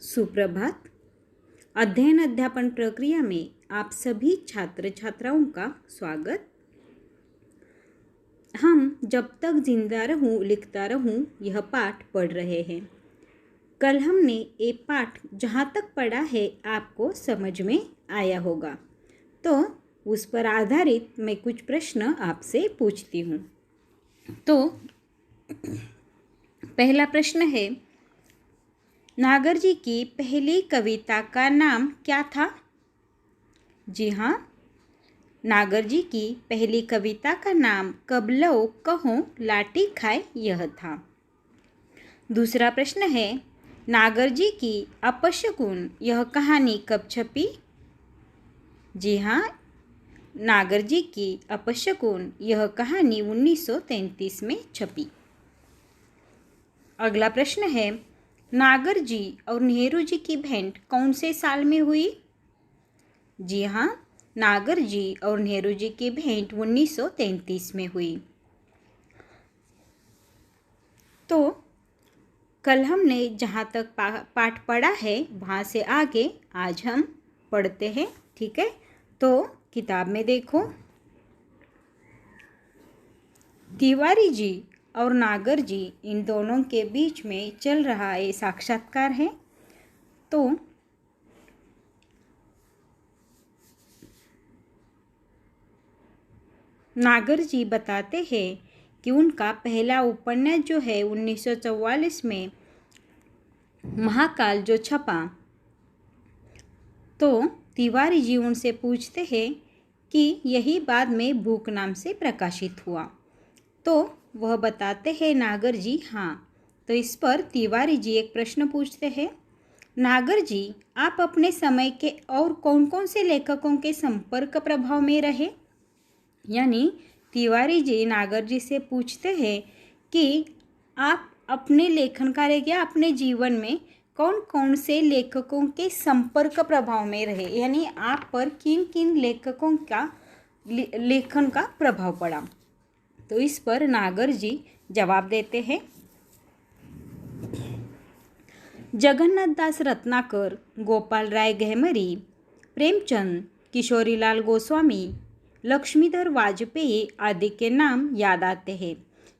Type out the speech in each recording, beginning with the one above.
सुप्रभात। अध्ययन अध्यापन प्रक्रिया में आप सभी छात्र छात्राओं का स्वागत। हम जब तक जिंदा रहूं लिखता रहूं यह पाठ पढ़ रहे हैं। कल हमने ये पाठ जहाँ तक पढ़ा है आपको समझ में आया होगा, तो उस पर आधारित मैं कुछ प्रश्न आपसे पूछती हूँ। तो पहला प्रश्न है, नागर जी की पहली कविता का नाम क्या था? जी हाँ, नागर जी की पहली कविता का नाम कबलो कहो लाठी खाए यह था। दूसरा प्रश्न है, नागर जी की अपशकुन यह कहानी कब छपी? जी हाँ, नागर जी की अपशकुन यह कहानी 1933 में छपी। अगला प्रश्न है, नागर जी और नेहरू जी की भेंट कौन से साल में हुई? जी हाँ, नागर जी और नेहरू जी की भेंट 1933 में हुई। तो कल हमने जहाँ तक पाठ पढ़ा है वहाँ से आगे आज हम पढ़ते हैं, ठीक है? तो किताब में देखो, तिवारी जी और नागर जी इन दोनों के बीच में चल रहा ये साक्षात्कार है। तो नागर जी बताते हैं कि उनका पहला उपन्यास जो है 1944 में महाकाल जो छपा, तो तिवारी जी उनसे पूछते हैं कि यही बाद में भूख नाम से प्रकाशित हुआ। तो वह बताते हैं नागर जी हाँ। तो इस पर तिवारी जी एक प्रश्न पूछते हैं, नागर जी आप अपने समय के और कौन कौन से लेखकों के संपर्क प्रभाव में रहे? यानी तिवारी जी नागर जी से पूछते हैं कि आप अपने लेखन कार्य या अपने जीवन में कौन कौन से लेखकों के संपर्क प्रभाव में रहे, यानी आप पर किन किन लेखकों का लेखन का प्रभाव पड़ा। तो इस पर नागर जी जवाब देते हैं, जगन्नाथ दास रत्नाकर, गोपाल राय गहमरी, प्रेमचंद, किशोरीलाल गोस्वामी, लक्ष्मीधर वाजपेयी आदि के नाम याद आते हैं।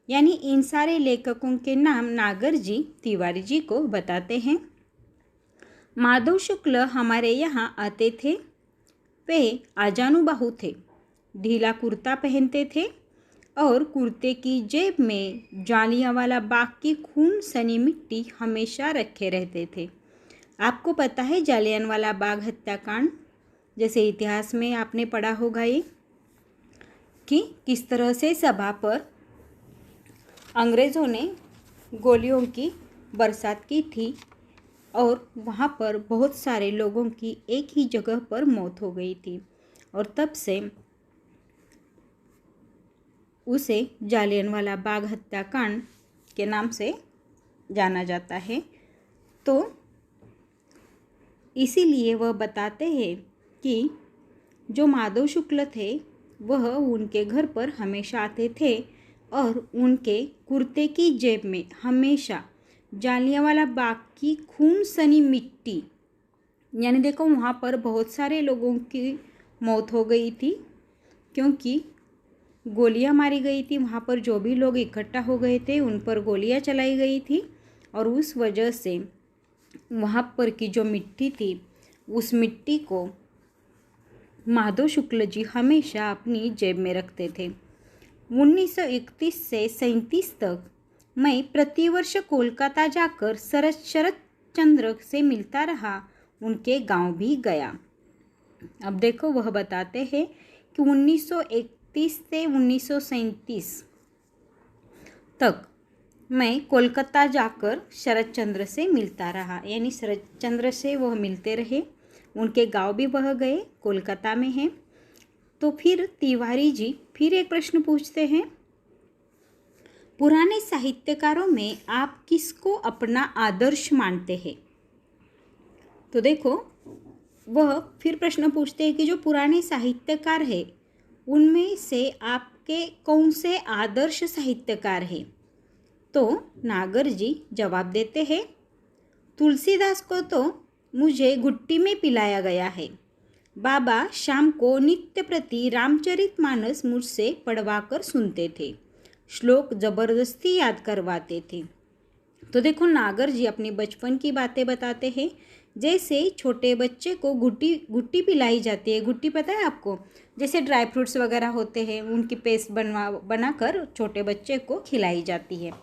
यानी इन सारे लेखकों के नाम नागर जी तिवारी जी को बताते हैं। माधव शुक्ल हमारे यहाँ आते थे। वे आजानुबाहु थे, ढीला कुर्ता पहनते थे और कुर्ते की जेब में जालियांवाला बाग की खून सनी मिट्टी हमेशा रखे रहते थे। आपको पता है जालियांवाला बाग हत्याकांड, जैसे इतिहास में आपने पढ़ा होगा ये, कि किस तरह से सभा पर अंग्रेज़ों ने गोलियों की बरसात की थी और वहाँ पर बहुत सारे लोगों की एक ही जगह पर मौत हो गई थी, और तब से उसे जालियांवाला बाग हत्याकांड के नाम से जाना जाता है। तो इसीलिए वह बताते हैं कि जो माधव शुक्ल थे वह उनके घर पर हमेशा आते थे और उनके कुर्ते की जेब में हमेशा जालियांवाला बाग की खून सनी मिट्टी, यानी देखो वहाँ पर बहुत सारे लोगों की मौत हो गई थी क्योंकि गोलियां मारी गई थी। वहाँ पर जो भी लोग इकट्ठा हो गए थे उन पर गोलियां चलाई गई थी, और उस वजह से वहाँ पर की जो मिट्टी थी उस मिट्टी को माधव शुक्ल जी हमेशा अपनी जेब में रखते थे। 1931 से 37 तक मैं प्रतिवर्ष कोलकाता जाकर शरद चंद्र से मिलता रहा, उनके गांव भी गया। अब देखो वह बताते हैं कि 1931 से 1937 तक मैं कोलकाता जाकर शरद चंद्र से मिलता रहा, यानी शरद चंद्र से वह मिलते रहे, उनके गांव भी वह गए, कोलकाता में हैं। तो फिर तिवारी जी फिर एक प्रश्न पूछते हैं, पुराने साहित्यकारों में आप किसको अपना आदर्श मानते हैं? तो देखो वह फिर प्रश्न पूछते हैं कि जो पुराने साहित्यकार हैं उनमें से आपके कौन से आदर्श साहित्यकार हैं? तो नागर जी जवाब देते हैं, तुलसीदास को तो मुझे घुट्टी में पिलाया गया है। बाबा शाम को नित्य प्रति रामचरितमानस मुझसे पढ़वा कर सुनते थे, श्लोक जबरदस्ती याद करवाते थे। तो देखो नागर जी अपने बचपन की बातें बताते हैं। जैसे छोटे बच्चे को गुट्टी पिलाई जाती है। गुट्टी पता है आपको? जैसे ड्राई फ्रूट्स वगैरह होते हैं, उनकी पेस्ट बनाकर छोटे बच्चे को खिलाई जाती है।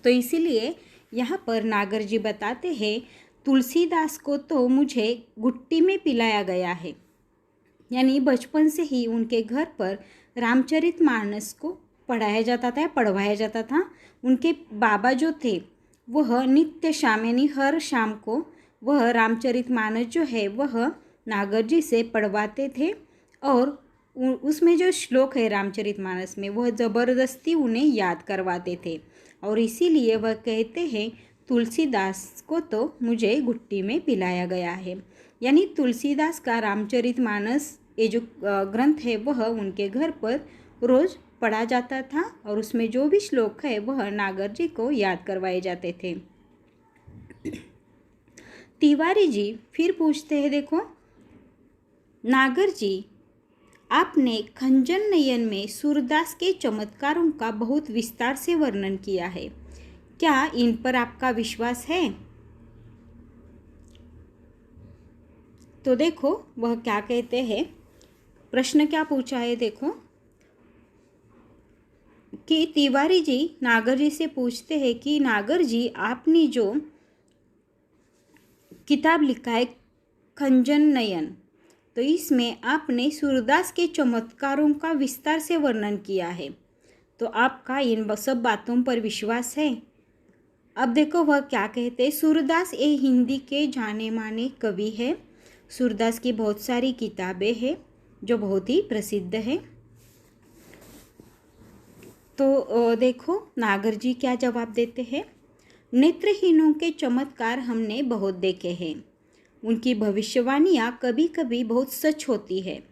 तो इसीलिए यहाँ पर नागर जी बताते हैं, तुलसीदास को तो मुझे गुट्टी में पिलाया गया है। यानी बचपन से ही उनके घर पर रामचरितमानस को पढ़ाया जाता था, पढ़वाया जाता था। उनके बाबा जो थे वह नित्य शाम यानी हर शाम को वह रामचरितमानस जो है वह नागर जी से पढ़वाते थे और उसमें जो श्लोक है रामचरितमानस में वह ज़बरदस्ती उन्हें याद करवाते थे। और इसीलिए वह कहते हैं तुलसीदास को तो मुझे गुट्टी में पिलाया गया है। यानी तुलसीदास का रामचरितमानस ये जो ग्रंथ है वह उनके घर पर रोज़ पढ़ा जाता था और उसमें जो भी श्लोक है वह नागर जी को याद करवाए जाते थे। तिवारी जी फिर पूछते हैं, देखो नागर जी, आपने खंजन नयन में सूरदास के चमत्कारों का बहुत विस्तार से वर्णन किया है, क्या इन पर आपका विश्वास है? तो देखो वह क्या कहते हैं, प्रश्न क्या पूछा है देखो कि तिवारी जी नागर जी से पूछते हैं कि नागर जी, आपने जो किताब लिखा है खंजन नयन, तो इसमें आपने सूरदास के चमत्कारों का विस्तार से वर्णन किया है, तो आपका इन सब बातों पर विश्वास है? अब देखो वह क्या कहते हैं, सूरदास ये हिंदी के जाने माने कवि है। सूरदास की बहुत सारी किताबें हैं जो बहुत ही प्रसिद्ध है। तो देखो नागर जी क्या जवाब देते हैं, नेत्रहीनों के चमत्कार हमने बहुत देखे हैं, उनकी भविष्यवाणियाँ कभी कभी बहुत सच होती है।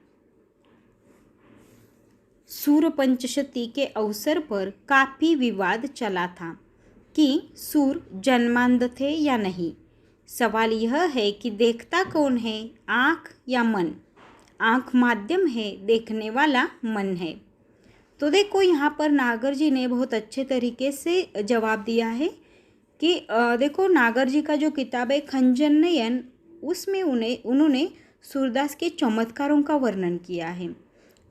सूर पंचशती के अवसर पर काफ़ी विवाद चला था कि सूर जन्मांध थे या नहीं। सवाल यह है कि देखता कौन है, आँख या मन? आँख माध्यम है, देखने वाला मन है। तो देखो यहाँ पर नागर जी ने बहुत अच्छे तरीके से जवाब दिया है कि देखो नागर जी का जो किताब है खंजन नयन, उसमें उन्होंने सूरदास के चमत्कारों का वर्णन किया है।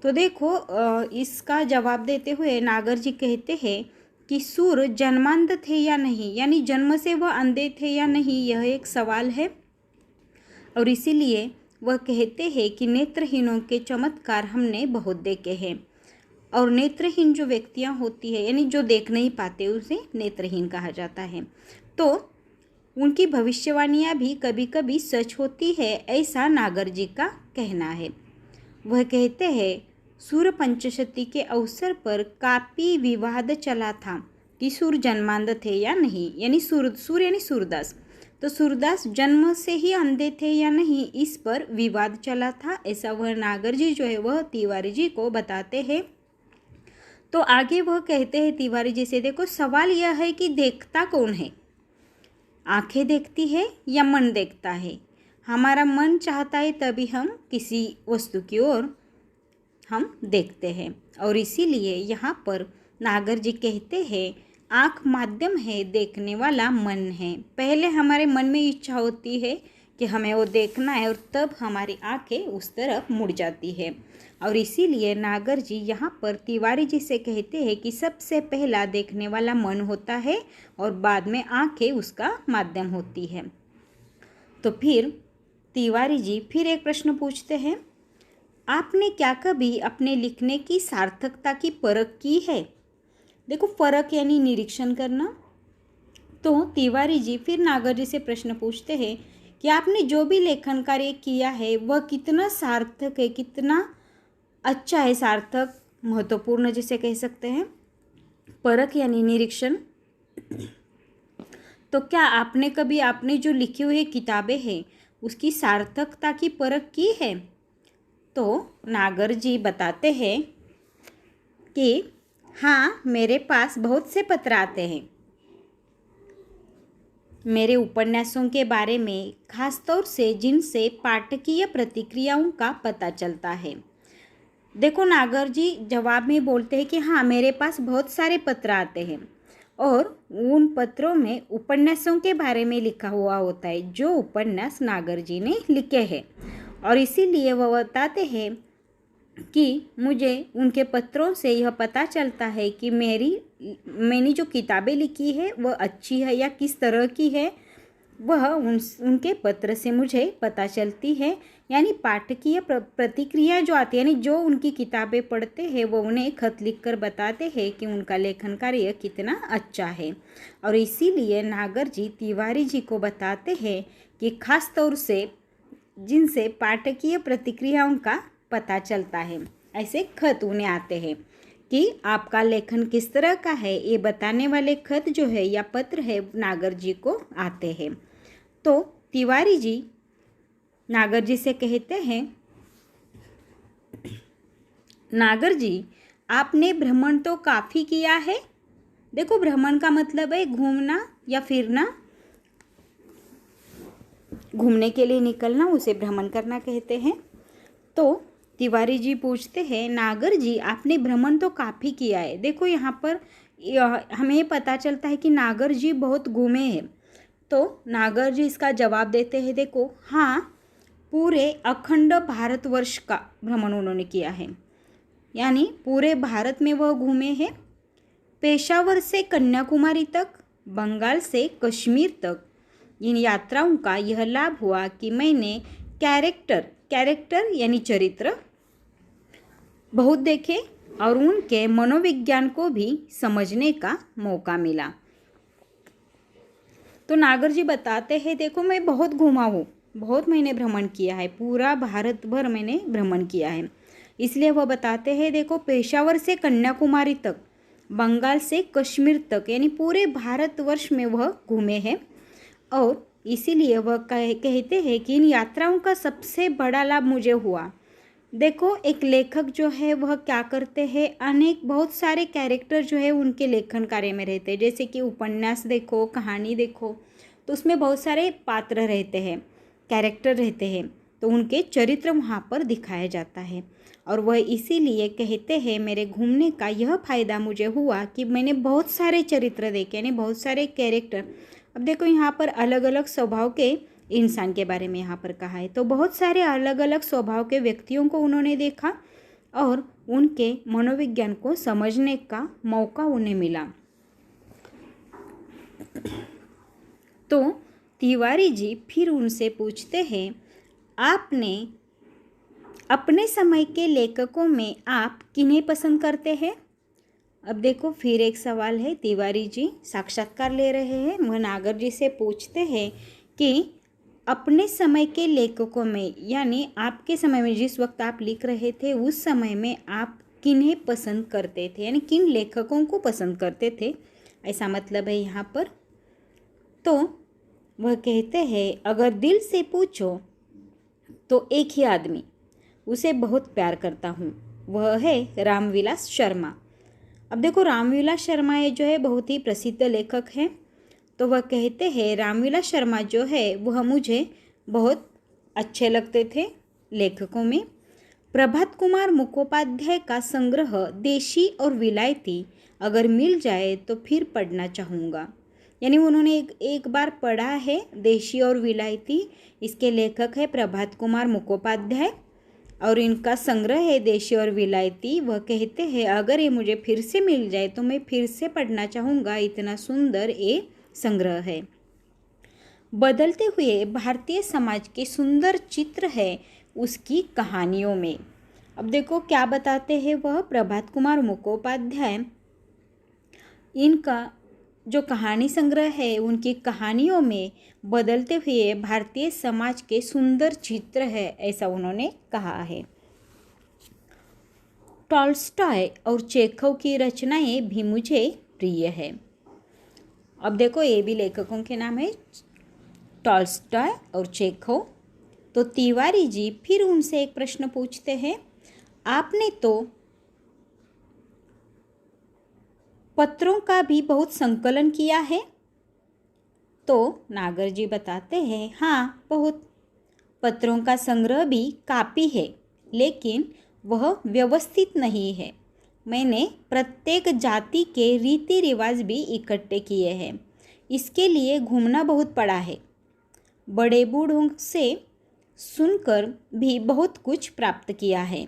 तो देखो इसका जवाब देते हुए नागर जी कहते हैं कि सूर जन्मांध थे या नहीं, यानी जन्म से वह अंधे थे या नहीं, यह एक सवाल है। और इसीलिए वह कहते हैं कि नेत्रहीनों के चमत्कार हमने बहुत देखे हैं। और नेत्रहीन जो व्यक्तियां होती है, यानी जो देख नहीं पाते, उसे नेत्रहीन कहा जाता है। तो उनकी भविष्यवाणियाँ भी कभी कभी सच होती है, ऐसा नागर जी का कहना है। वह कहते हैं सूर पंचशती के अवसर पर काफ़ी विवाद चला था कि सूर जन्मांध थे या नहीं, यानी सूर यानी सूरदास, तो सूरदास जन्म से ही अंधे थे या नहीं, इस पर विवाद चला था, ऐसा वह नागर जी जो है वह तिवारी जी को बताते हैं। तो आगे वह कहते हैं तिवारी जी से, देखो सवाल यह है कि देखता कौन है, आंखें देखती है या मन देखता है? हमारा मन चाहता है तभी हम किसी वस्तु की ओर हम देखते हैं। और इसीलिए यहाँ पर नागर जी कहते हैं आँख माध्यम है, देखने वाला मन है। पहले हमारे मन में इच्छा होती है कि हमें वो देखना है और तब हमारी आँखें उस तरफ मुड़ जाती है। और इसीलिए नागर जी यहाँ पर तिवारी जी से कहते हैं कि सबसे पहला देखने वाला मन होता है और बाद में आँखें उसका माध्यम होती है। तो फिर तिवारी जी फिर एक प्रश्न पूछते हैं, आपने क्या कभी अपने लिखने की सार्थकता की परख की है? देखो परख यानी निरीक्षण करना। तो तिवारी जी फिर नागर जी से प्रश्न पूछते हैं कि आपने जो भी लेखन कार्य किया है वह कितना सार्थक है, कितना अच्छा है, सार्थक, महत्वपूर्ण जिसे कह सकते हैं। परख यानी निरीक्षण। तो क्या आपने कभी आपने जो लिखी हुई किताबें हैं उसकी सार्थकता की परख की है? तो नागर जी बताते हैं कि हाँ, मेरे पास बहुत से पत्र आते हैं। मेरे उपन्यासों के बारे में, खासतौर से जिनसे पाठकीय प्रतिक्रियाओं का पता चलता है। देखो नागर जी जवाब में बोलते हैं कि हाँ, मेरे पास बहुत सारे पत्र आते हैं और उन पत्रों में उपन्यासों के बारे में लिखा हुआ होता है जो उपन्यास नागर जी ने लिखे हैं, और इसीलिए वह बताते हैं कि मुझे उनके पत्रों से यह पता चलता है कि मैंने जो किताबें लिखी है वह अच्छी है या किस तरह की है, वह उनके पत्र से मुझे पता चलती है। यानी पाठकीय प्रतिक्रिया जो आती है, यानी जो उनकी किताबें पढ़ते हैं वो उन्हें खत लिखकर बताते हैं कि उनका लेखन कार्य कितना अच्छा है। और इसीलिए नागर जी तिवारी जी को बताते हैं कि खास तौर से जिनसे पाठकीय प्रतिक्रियाओं का पता चलता है, ऐसे खत उन्हें आते हैं कि आपका लेखन किस तरह का है, ये बताने वाले खत जो है या पत्र है नागर जी को आते हैं। तो तिवारी जी नागर जी से कहते हैं, नागर जी आपने भ्रमण तो काफ़ी किया है। देखो भ्रमण का मतलब है घूमना या फिरना, घूमने के लिए निकलना, उसे भ्रमण करना कहते हैं। तो तिवारी जी पूछते हैं, नागर जी आपने भ्रमण तो काफ़ी किया है। देखो यहाँ पर हमें पता चलता है कि नागर जी बहुत घूमे हैं। तो नागर जी इसका जवाब देते हैं, देखो हाँ, पूरे अखंड भारतवर्ष का भ्रमण उन्होंने किया है, यानी पूरे भारत में वह घूमे हैं। पेशावर से कन्याकुमारी तक, बंगाल से कश्मीर तक। इन यात्राओं का यह लाभ हुआ कि मैंने कैरेक्टर यानी चरित्र बहुत देखे और उनके मनोविज्ञान को भी समझने का मौका मिला। तो नागर जी बताते हैं, देखो मैं बहुत घूमा हूँ, बहुत मैंने भ्रमण किया है, पूरा भारत भर मैंने भ्रमण किया है। इसलिए वह बताते हैं, देखो पेशावर से कन्याकुमारी तक, बंगाल से कश्मीर तक, यानी पूरे भारतवर्ष में वह घूमे हैं। और इसीलिए वह कहते हैं कि इन यात्राओं का सबसे बड़ा लाभ मुझे हुआ। देखो एक लेखक जो है वह क्या करते हैं, बहुत सारे कैरेक्टर जो है उनके लेखन कार्य में रहते हैं। जैसे कि उपन्यास देखो, कहानी देखो, तो उसमें बहुत सारे पात्र रहते हैं, कैरेक्टर रहते हैं, तो उनके चरित्र वहाँ पर दिखाया जाता है। और वह इसीलिए कहते हैं, मेरे घूमने का यह फ़ायदा मुझे हुआ कि मैंने बहुत सारे चरित्र देखे, यानी बहुत सारे कैरेक्टर। अब देखो यहाँ पर अलग अलग स्वभाव के इंसान के बारे में यहाँ पर कहा है, तो बहुत सारे अलग अलग स्वभाव के व्यक्तियों को उन्होंने देखा और उनके मनोविज्ञान को समझने का मौका उन्हें मिला। तो तिवारी जी फिर उनसे पूछते हैं, आपने अपने समय के लेखकों में आप किन्हें पसंद करते हैं। अब देखो फिर एक सवाल है, तिवारी जी साक्षात्कार ले रहे हैं, वह नागर जी से पूछते हैं कि अपने समय के लेखकों में, यानी आपके समय में जिस वक्त आप लिख रहे थे उस समय में आप किन्हें पसंद करते थे, यानी किन लेखकों को पसंद करते थे, ऐसा मतलब है यहाँ पर। तो वह कहते हैं, अगर दिल से पूछो तो एक ही आदमी, उसे बहुत प्यार करता हूँ, वह है रामविलास शर्मा। अब देखो रामविलास शर्मा ये जो है बहुत ही प्रसिद्ध लेखक हैं। तो वह कहते हैं, रामविलास शर्मा जो है वह मुझे बहुत अच्छे लगते थे लेखकों में। प्रभात कुमार मुखोपाध्याय का संग्रह देशी और विलायती अगर मिल जाए तो फिर पढ़ना चाहूँगा। यानी उन्होंने एक बार पढ़ा है देशी और विलायती, इसके लेखक है प्रभात कुमार मुखोपाध्याय और इनका संग्रह है देशी और विलायती। वह कहते हैं, अगर ये मुझे फिर से मिल जाए तो मैं फिर से पढ़ना चाहूँगा, इतना सुंदर ये संग्रह है। बदलते हुए भारतीय समाज के सुंदर चित्र है उसकी कहानियों में। अब देखो क्या बताते हैं वह प्रभात कुमार मुखोपाध्याय, इनका जो कहानी संग्रह है उनकी कहानियों में बदलते हुए भारतीय समाज के सुंदर चित्र है, ऐसा उन्होंने कहा है। टॉल्स्टॉय और चेखव की रचनाएं भी मुझे प्रिय है। अब देखो ये भी लेखकों के नाम है, टॉल्स्टॉय और चेखव। तो तिवारी जी फिर उनसे एक प्रश्न पूछते हैं, आपने तो पत्रों का भी बहुत संकलन किया है। तो नागर जी बताते हैं, हाँ बहुत। पत्रों का संग्रह भी काफ़ी है, लेकिन वह व्यवस्थित नहीं है। मैंने प्रत्येक जाति के रीति रिवाज भी इकट्ठे किए हैं। इसके लिए घूमना बहुत पड़ा है। बड़े बूढ़ों से सुनकर भी बहुत कुछ प्राप्त किया है।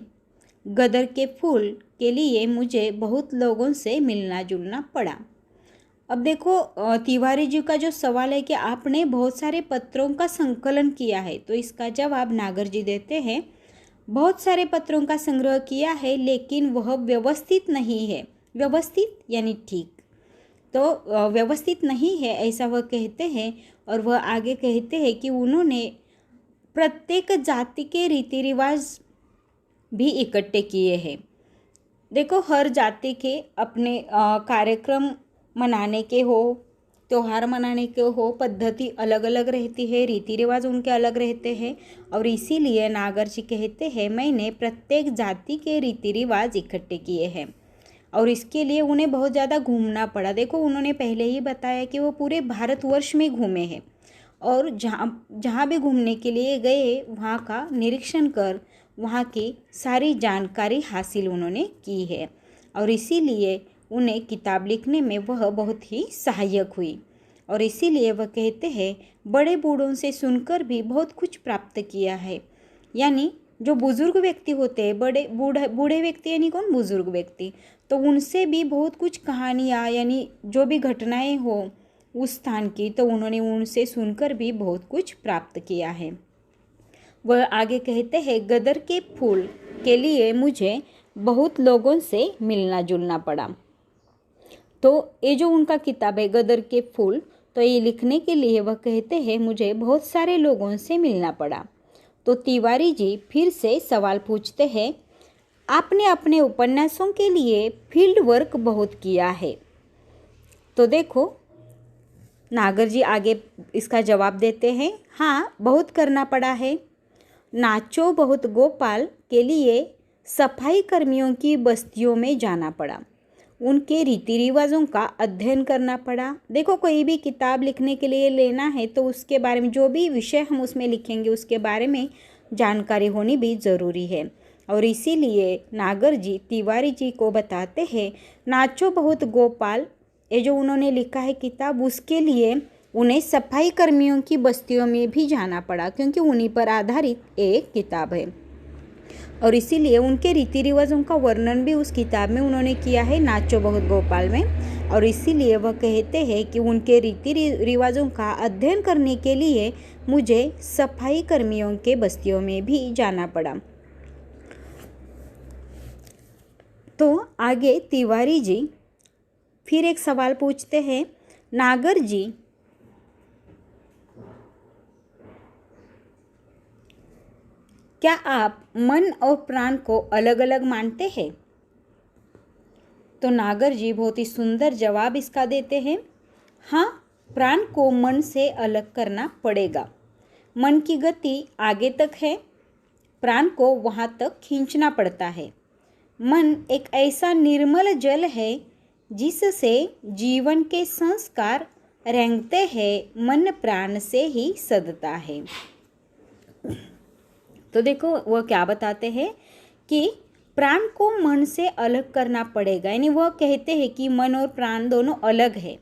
गदर के फूल के लिए मुझे बहुत लोगों से मिलना जुलना पड़ा। अब देखो तिवारी जी का जो सवाल है कि आपने बहुत सारे पत्रों का संकलन किया है, तो इसका जवाब नागर जी देते हैं, बहुत सारे पत्रों का संग्रह किया है लेकिन वह व्यवस्थित नहीं है। व्यवस्थित यानी ठीक, तो व्यवस्थित नहीं है ऐसा वह कहते हैं। और वह आगे कहते हैं कि उन्होंने प्रत्येक जाति के रीति रिवाज भी इकट्ठे किए हैं। देखो हर जाति के अपने कार्यक्रम मनाने के हो, त्यौहार मनाने के हो, पद्धति अलग अलग रहती है, रीति रिवाज उनके अलग रहते हैं। और इसीलिए नागर जी कहते हैं, मैंने प्रत्येक जाति के रीति रिवाज इकट्ठे किए हैं और इसके लिए उन्हें बहुत ज़्यादा घूमना पड़ा। देखो उन्होंने पहले ही बताया कि वो पूरे भारतवर्ष में घूमे हैं और जहाँ भी घूमने के लिए गए वहाँ का निरीक्षण कर वहाँ की सारी जानकारी हासिल उन्होंने की है और इसीलिए उन्हें किताब लिखने में वह बहुत ही सहायक हुई। और इसीलिए वह कहते हैं, बड़े बूढ़ों से सुनकर भी बहुत कुछ प्राप्त किया है। यानी जो बुज़ुर्ग व्यक्ति होते हैं, बूढ़े व्यक्ति यानी कौन, बुज़ुर्ग व्यक्ति, तो उनसे भी बहुत कुछ कहानियाँ यानी जो भी घटनाएं हो उस स्थान की, तो उन्होंने उनसे सुनकर भी बहुत कुछ प्राप्त किया है। वह आगे कहते हैं, गदर के फूल के लिए मुझे बहुत लोगों से मिलना जुलना पड़ा। तो ये जो उनका किताब है गदर के फूल, तो ये लिखने के लिए वह कहते हैं, मुझे बहुत सारे लोगों से मिलना पड़ा। तो तिवारी जी फिर से सवाल पूछते हैं, आपने अपने उपन्यासों के लिए फील्ड वर्क बहुत किया है। तो देखो नागर जी आगे इसका जवाब देते हैं, हाँ बहुत करना पड़ा है। नाचो बहुत गोपाल के लिए सफाई कर्मियों की बस्तियों में जाना पड़ा, उनके रीति रिवाजों का अध्ययन करना पड़ा। देखो कोई भी किताब लिखने के लिए लेना है तो उसके बारे में, जो भी विषय हम उसमें लिखेंगे उसके बारे में जानकारी होनी भी ज़रूरी है। और इसीलिए नागर जी तिवारी जी को बताते हैं, नाचो बहुत गोपाल, ये जो उन्होंने लिखा है किताब, उसके लिए उन्हें सफाई कर्मियों की बस्तियों में भी जाना पड़ा क्योंकि उन्हीं पर आधारित एक किताब है। और इसीलिए उनके रीति रिवाजों का वर्णन भी उस किताब में उन्होंने किया है, नाचो बहुत गोपाल में। और इसीलिए वह कहते हैं कि उनके रीति रिवाजों का अध्ययन करने के लिए मुझे सफाई कर्मियों के बस्तियों में भी जाना पड़ा। तो आगे तिवारी जी फिर एक सवाल पूछते हैं, नागर जी क्या आप मन और प्राण को अलग अलग मानते हैं? तो नागर जी बहुत ही सुंदर जवाब इसका देते हैं, हाँ प्राण को मन से अलग करना पड़ेगा। मन की गति आगे तक है, प्राण को वहाँ तक खींचना पड़ता है। मन एक ऐसा निर्मल जल है जिससे जीवन के संस्कार रेंगते हैं, मन प्राण से ही सदता है। तो देखो वह क्या बताते हैं कि प्राण को मन से अलग करना पड़ेगा, यानी वह कहते हैं कि मन और प्राण दोनों अलग है।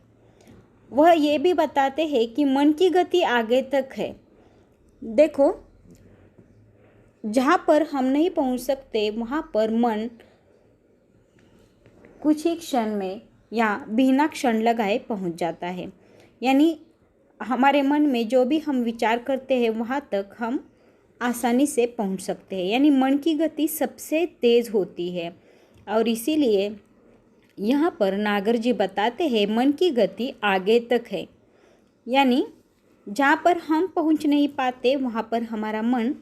वह ये भी बताते हैं कि मन की गति आगे तक है। देखो जहाँ पर हम नहीं पहुँच सकते वहाँ पर मन कुछ ही क्षण में या बिना क्षण लगाए पहुँच जाता है। यानी हमारे मन में जो भी हम विचार करते हैं वहाँ तक हम आसानी से पहुँच सकते हैं। यानी मन की गति सबसे तेज़ होती है और इसीलिए यहाँ पर नागर जी बताते हैं मन की गति आगे तक है। यानी जहाँ पर हम पहुँच नहीं पाते वहाँ पर हमारा मन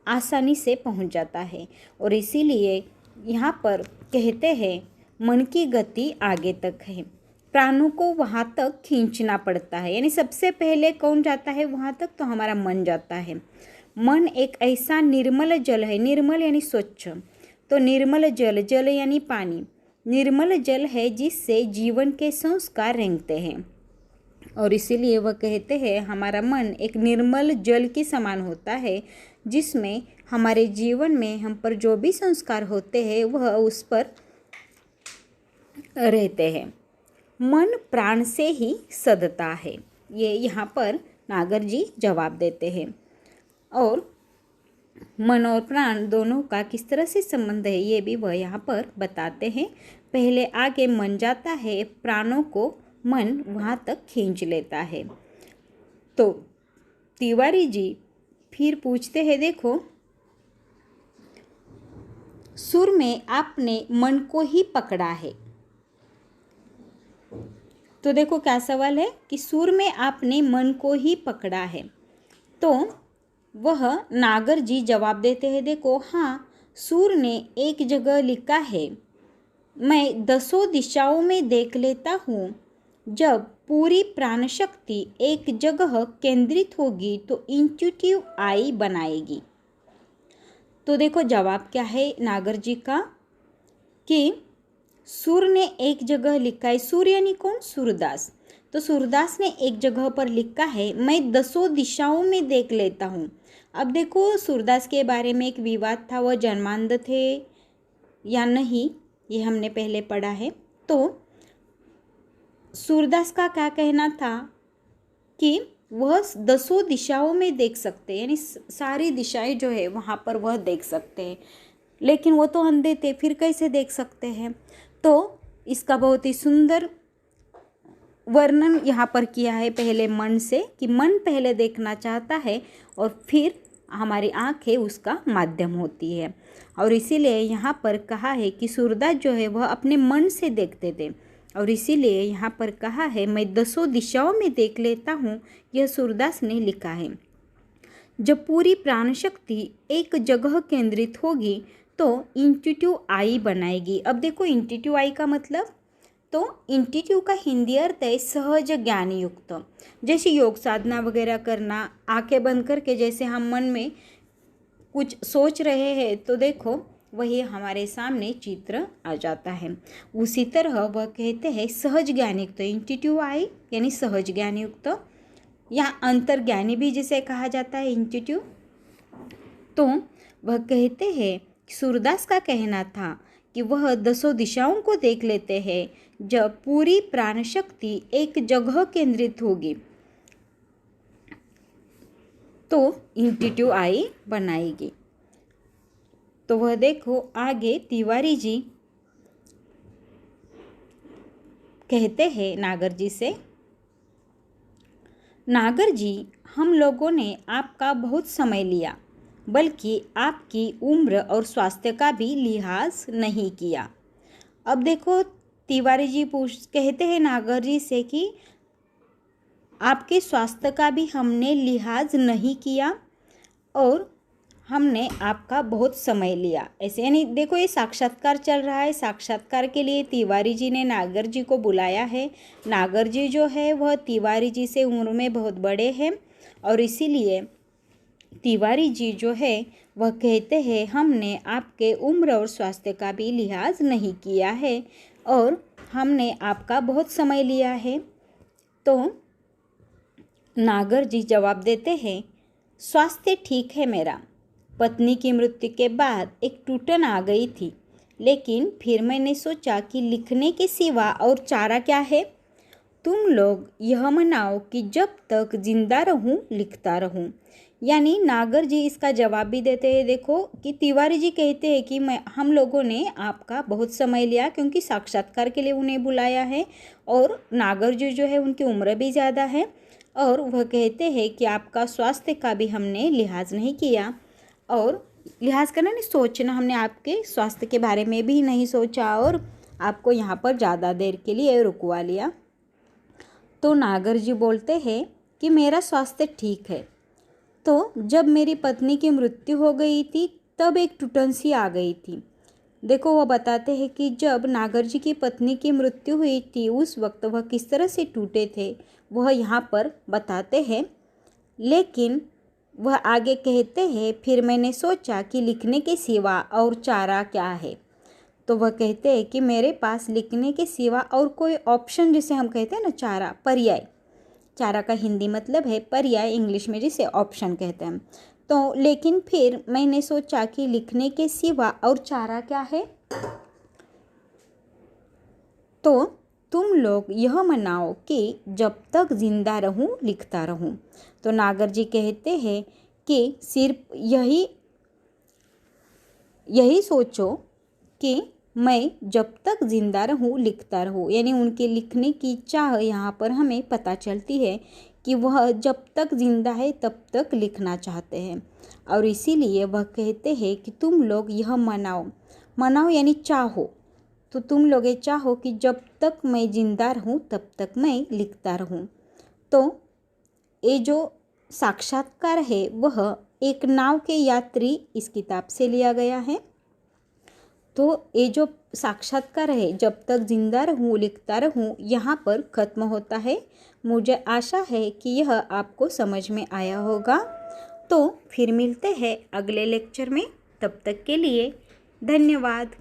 आसानी से पहुँच जाता है और इसीलिए यहाँ पर कहते हैं मन की गति आगे तक है, प्राणों को वहाँ तक खींचना पड़ता है। यानी सबसे पहले कौन जाता है वहाँ तक, तो हमारा मन जाता है। मन एक ऐसा निर्मल जल है, निर्मल यानी स्वच्छ, तो निर्मल जल, जल यानी पानी, निर्मल जल है जिससे जीवन के संस्कार रेंगते हैं। और इसीलिए वह कहते हैं हमारा मन एक निर्मल जल के समान होता है, जिसमें हमारे जीवन में हम पर जो भी संस्कार होते हैं वह उस पर रहते हैं। मन प्राण से ही सदता है, ये यहाँ पर नागर जी जवाब देते हैं। और मन और प्राण दोनों का किस तरह से संबंध है ये भी वह यहाँ पर बताते हैं। पहले आगे मन जाता है, प्राणों को मन वहाँ तक खींच लेता है। तो तिवारी जी फिर पूछते हैं, देखो सुर में आपने मन को ही पकड़ा है। तो देखो क्या सवाल है कि सुर में आपने मन को ही पकड़ा है। तो वह नागर जी जवाब देते हैं, देखो हाँ, सुर ने एक जगह लिखा है, मैं 10 दिशाओं में देख लेता हूँ, जब पूरी प्राण शक्ति एक जगह केंद्रित होगी तो इंट्यूटिव आई बनाएगी। तो देखो जवाब क्या है नागर जी का कि सुर ने एक जगह लिखा है। सुर यानी कौन? सूरदास। तो सूरदास ने एक जगह पर लिखा है, मैं 10 दिशाओं में देख लेता हूँ। अब देखो सूरदास के बारे में एक विवाद था, वह जन्मांध थे या नहीं, ये हमने पहले पढ़ा है। तो सूरदास का क्या कहना था कि वह 10 दिशाओं में देख सकते हैं, यानी सारी दिशाएं जो है वहाँ पर वह देख सकते हैं, लेकिन वो तो अंधे थे, फिर कैसे देख सकते हैं? तो इसका बहुत ही सुंदर वर्णन यहाँ पर किया है पहले मन से, कि मन पहले देखना चाहता है और फिर हमारी आँखें उसका माध्यम होती है। और इसीलिए यहाँ पर कहा है कि सूरदास जो है वह अपने मन से देखते थे, और इसीलिए यहाँ पर कहा है मैं 10 दिशाओं में देख लेता हूँ, यह सूरदास ने लिखा है। जब पूरी प्राण शक्ति एक जगह केंद्रित होगी तो इंट्यूटिव आई बनाएगी। अब देखो इंट्यूटिव आई का मतलब, तो इंट्यूटिव का हिंदी अर्थ है सहज ज्ञान युक्त। जैसे योग साधना वगैरह करना, आंखें बंद करके जैसे हम मन में कुछ सोच रहे हैं तो देखो वही हमारे सामने चित्र आ जाता है। उसी तरह वह कहते हैं सहज ज्ञान युक्त, इंट्यूटिव आई यानी सहज ज्ञान युक्त, या अंतर्ज्ञानी भी जिसे कहा जाता है इंट्यूटिव। तो वह कहते हैं, सूरदास का कहना था कि वह 10 दिशाओं को देख लेते हैं, जब पूरी प्राण शक्ति एक जगह केंद्रित होगी तो इंट्यूटिव आई बनाएगी। तो वह देखो आगे तिवारी जी कहते हैं नागर जी से, नागर जी हम लोगों ने आपका बहुत समय लिया, बल्कि आपकी उम्र और स्वास्थ्य का भी लिहाज नहीं किया। अब देखो तिवारी जी कहते हैं नागर जी से कि आपके स्वास्थ्य का भी हमने लिहाज नहीं किया और हमने आपका बहुत समय लिया, ऐसे यानी देखो ये साक्षात्कार चल रहा है। साक्षात्कार के लिए तिवारी जी ने नागर जी को बुलाया है। नागर जी जो है वह तिवारी जी से उम्र में बहुत बड़े हैं और इसीलिए तिवारी जी जो है वह कहते हैं हमने आपके उम्र और स्वास्थ्य का भी लिहाज नहीं किया है और हमने आपका बहुत समय लिया है। तो नागर जी जवाब देते हैं, स्वास्थ्य ठीक है मेरा। पत्नी की मृत्यु के बाद एक टूटन आ गई थी, लेकिन फिर मैंने सोचा कि लिखने के सिवा और चारा क्या है। तुम लोग यह मनाओ कि जब तक जिंदा रहूं लिखता रहूं। यानी नागर जी इसका जवाब भी देते हैं, देखो कि तिवारी जी कहते हैं कि हम लोगों ने आपका बहुत समय लिया, क्योंकि साक्षात्कार के लिए उन्हें बुलाया है और नागर जी जो है उनकी उम्र भी ज़्यादा है और वह कहते हैं कि आपका स्वास्थ्य का भी हमने लिहाज नहीं किया। और लिहाज करना नहीं, सोचना, हमने आपके स्वास्थ्य के बारे में भी नहीं सोचा और आपको यहाँ पर ज़्यादा देर के लिए रुकवा लिया। तो नागर जी बोलते हैं कि मेरा स्वास्थ्य ठीक है। तो जब मेरी पत्नी की मृत्यु हो गई थी तब एक टूटन सी आ गई थी। देखो वह बताते हैं कि जब नागर जी की पत्नी की मृत्यु हुई थी उस वक्त वह किस तरह से टूटे थे वह यहाँ पर बताते हैं। लेकिन वह आगे कहते हैं फिर मैंने सोचा कि लिखने के सिवा और चारा क्या है। तो वह कहते हैं कि मेरे पास लिखने के सिवा और कोई ऑप्शन, जिसे हम कहते हैं ना चारा, पर्याय, चारा का हिंदी मतलब है पर्याय, इंग्लिश में जिसे ऑप्शन कहते हैं। तो लेकिन फिर मैंने सोचा कि लिखने के सिवा और चारा क्या है, तो तुम लोग यह मनाओ कि जब तक जिंदा रहूं लिखता रहूं। तो नागर जी कहते हैं कि सिर्फ यही सोचो कि मैं जब तक जिंदा रहूं लिखता रहूं, यानी उनके लिखने की चाह यहाँ पर हमें पता चलती है कि वह जब तक जिंदा है तब तक लिखना चाहते हैं। और इसीलिए वह कहते हैं कि तुम लोग यह मनाओ यानी चाहो, तो तुम लोग ये चाहो कि जब तक मैं जिंदा रहूं तब तक मैं लिखता रहूं। तो ये जो साक्षात्कार है वह एक नाव के यात्री इस किताब से लिया गया है। तो ये जो साक्षात्कार है जब तक जिंदा रहूं लिखता रहूं यहाँ पर ख़त्म होता है। मुझे आशा है कि यह आपको समझ में आया होगा। तो फिर मिलते हैं अगले लेक्चर में, तब तक के लिए धन्यवाद।